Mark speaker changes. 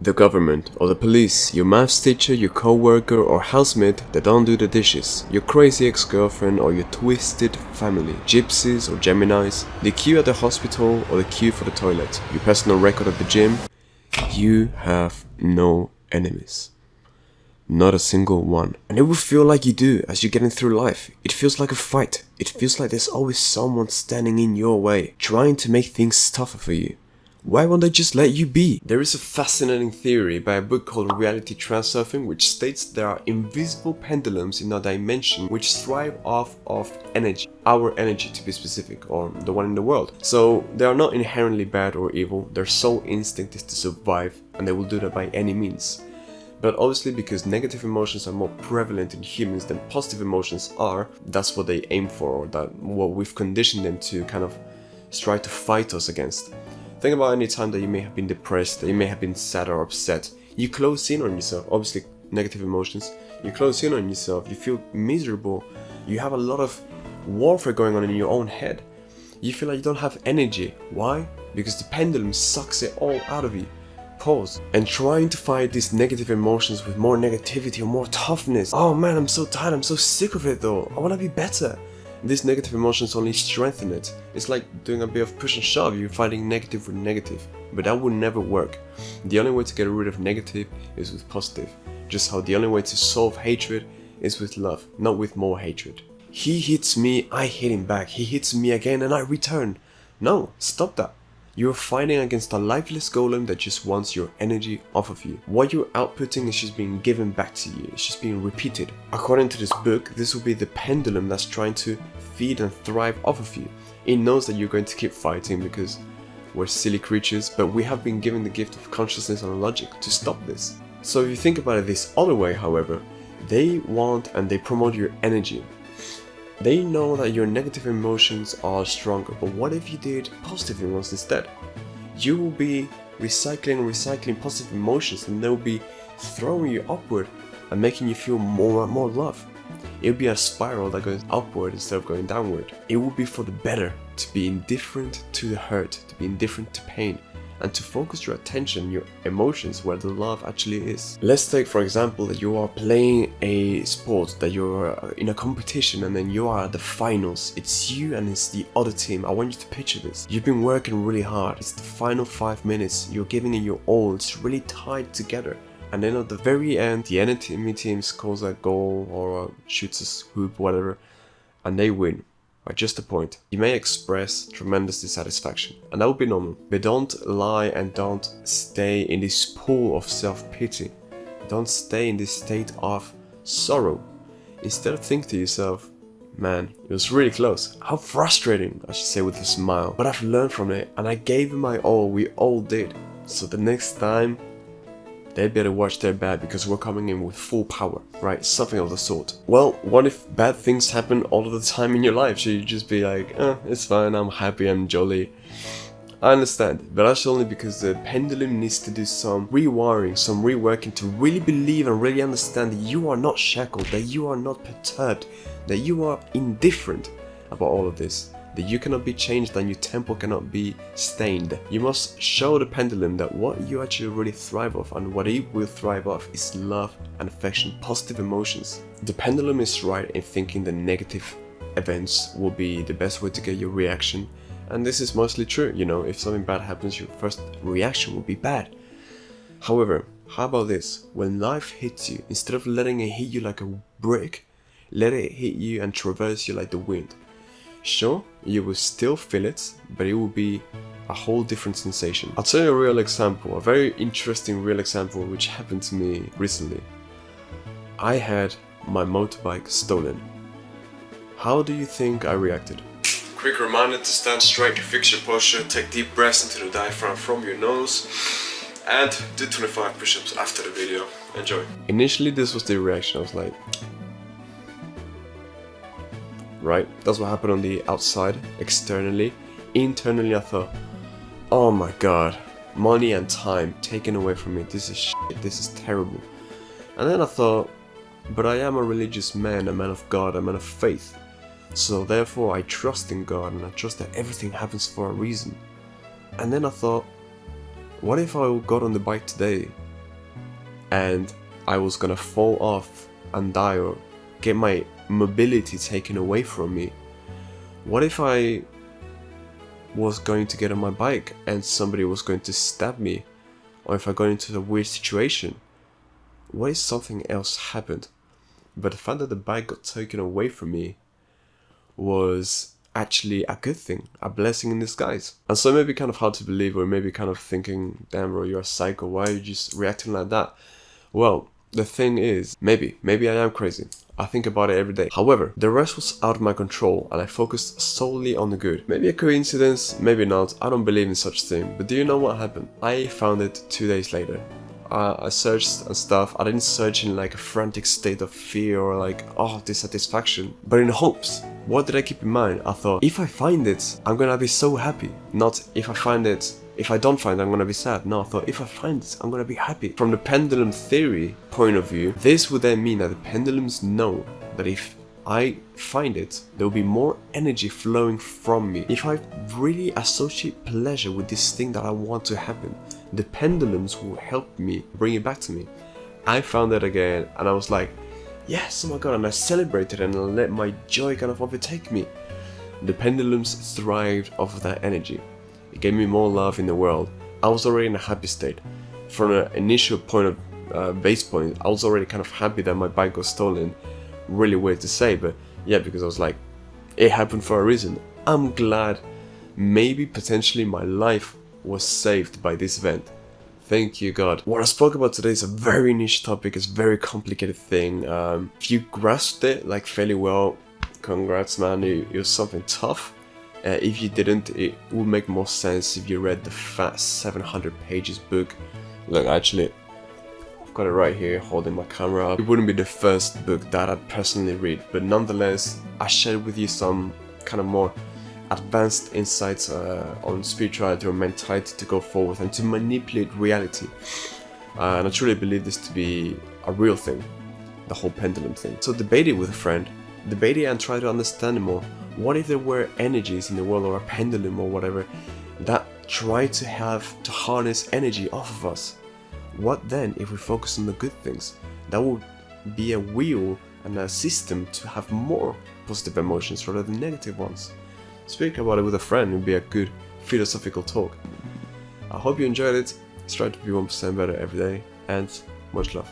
Speaker 1: The government or the police, your maths teacher, your co-worker or housemate that don't do the dishes, your crazy ex-girlfriend or your twisted family, gypsies or Geminis, the queue at the hospital or the queue for the toilet, your personal record at the gym, you have no enemies. Not a single one. And it will feel like you do as you're getting through life. It feels like a fight. It feels like there's always someone standing in your way, trying to make things tougher for you. Why won't they just let you be? There is a fascinating theory by a book called Reality Transurfing which states there are invisible pendulums in our dimension which thrive off of energy. Our energy to be specific, or the one in the world. So they are not inherently bad or evil, their sole instinct is to survive and they will do that by any means. But obviously because negative emotions are more prevalent in humans than positive emotions are, that's what they aim for, or that what we've conditioned them to kind of try to fight us against. Think about any time that you may have been depressed, that you may have been sad or upset. You close in on yourself, obviously negative emotions. You close in on yourself, you feel miserable. You have a lot of warfare going on in your own head. You feel like you don't have energy. Why? Because the pendulum sucks it all out of you. Pause. And trying to fight these negative emotions with more negativity or more toughness. Oh man, I'm so tired, I'm so sick of it though. I want to be better. These negative emotions only strengthen it. It's like doing a bit of push and shove, you're fighting negative with negative. But that would never work. The only way to get rid of negative is with positive. Just how the only way to solve hatred is with love, not with more hatred. He hits me, I hit him back. He hits me again and I return. No, stop that. You're fighting against a lifeless golem that just wants your energy off of you. What you're outputting is just being given back to you. It's just being repeated. According to this book, this will be the pendulum that's trying to feed and thrive off of you. It knows that you're going to keep fighting because we're silly creatures, but we have been given the gift of consciousness and logic to stop this. So if you think about it this other way, however, they want and they promote your energy. They know that your negative emotions are stronger, but what if you did positive ones instead? You will be recycling positive emotions and they'll be throwing you upward and making you feel more and more love. It will be a spiral that goes upward instead of going downward. It will be for the better to be indifferent to the hurt, to be indifferent to pain, and to focus your attention, your emotions, where the love actually is. Let's take for example that you are playing a sport, that you're in a competition and then you are at the finals. It's you and it's the other team. I want you to picture this. You've been working really hard. It's the final 5 minutes. You're giving it your all. It's really tied together. And then at the very end, the enemy team scores a goal or shoots a hoop, whatever, and they win. By just a point. You may express tremendous dissatisfaction, and that would be normal. But don't lie and don't stay in this pool of self-pity. Don't stay in this state of sorrow. Instead, think to yourself, man, it was really close. How frustrating, I should say with a smile. But I've learned from it, and I gave it my all. We all did. So the next time, they better watch their back because we're coming in with full power, right? Something of the sort. Well, what if bad things happen all of the time in your life? Should you just be like, it's fine, I'm happy, I'm jolly? I understand, but that's only because the pendulum needs to do some rewiring, some reworking to really believe and really understand that you are not shackled, that you are not perturbed, that you are indifferent about all of this. That you cannot be changed and your temple cannot be stained. You must show the pendulum that what you actually really thrive off and what it will thrive off is love and affection, positive emotions. The pendulum is right in thinking the negative events will be the best way to get your reaction, and this is mostly true. You know, if something bad happens, your first reaction will be bad. However, how about this? When life hits you, instead of letting it hit you like a brick, let it hit you and traverse you like the wind. Sure, you will still feel it, but it will be a whole different sensation. I'll tell you a real example, a very interesting real example which happened to me recently. I had my motorbike stolen. How do you think I reacted? Quick reminder to stand straight, fix your posture, take deep breaths into the diaphragm from your nose, and do 25 push-ups after the video. Enjoy. Initially this was the reaction, I was like, right? That's what happened on the outside, externally. Internally I thought, oh my god, money and time taken away from me, this is shit, this is terrible. And then I thought, but I am a religious man, a man of God, a man of faith. So therefore I trust in God and I trust that everything happens for a reason. And then I thought, what if I got on the bike today and I was gonna fall off and die or get my mobility taken away from me, what if I was going to get on my bike and somebody was going to stab me? Or if I got into a weird situation? What if something else happened? But the fact that the bike got taken away from me was actually a good thing, a blessing in disguise. And so it may be kind of hard to believe, or maybe kind of thinking, damn bro, you're a psycho, why are you just reacting like that? Well, the thing is, maybe I am crazy. I think about it every day. However, the rest was out of my control and I focused solely on the good. Maybe a coincidence, maybe not, I don't believe in such thing. But do you know what happened? I found it 2 days later. I searched and stuff. I didn't search in like a frantic state of fear or like, oh, dissatisfaction, but in hopes. What did I keep in mind? I thought, if I find it, I'm gonna be so happy. Not if I find it, if I don't find it, I'm gonna be sad. No, I thought, if I find it, I'm gonna be happy. From the pendulum theory point of view, this would then mean that the pendulums know that if I find it, there will be more energy flowing from me. If I really associate pleasure with this thing that I want to happen, the pendulums will help me bring it back to me. I found that again and I was like, yes, oh my god, and I celebrated and I let my joy kind of overtake me. The pendulums thrived off of that energy. It gave me more love in the world. I was already in a happy state. From an initial point of base point, I was already kind of happy that my bike was stolen. Really weird to say, but yeah, because I was like, it happened for a reason. I'm glad maybe potentially my life was saved by this event. Thank you, God. What I spoke about today is a very niche topic, it's a very complicated thing. If you grasped it like fairly well, congrats man, it was something tough. If you didn't, it would make more sense if you read the fat 700 pages book. Look, actually, I've got it right here, holding my camera up. It wouldn't be the first book that I'd personally read, but nonetheless, I shared with you some kind of more advanced insights on spirituality or mentality to go forward and to manipulate reality. And I truly believe this to be a real thing, the whole pendulum thing. So debate it with a friend, debate it and try to understand it more. What if there were energies in the world, or a pendulum or whatever, that try to harness energy off of us? What then if we focus on the good things? That would be a wheel and a system to have more positive emotions rather than negative ones. Speak about it with a friend would be a good philosophical talk. I hope you enjoyed it. Let's try to be 1% better every day, and much love.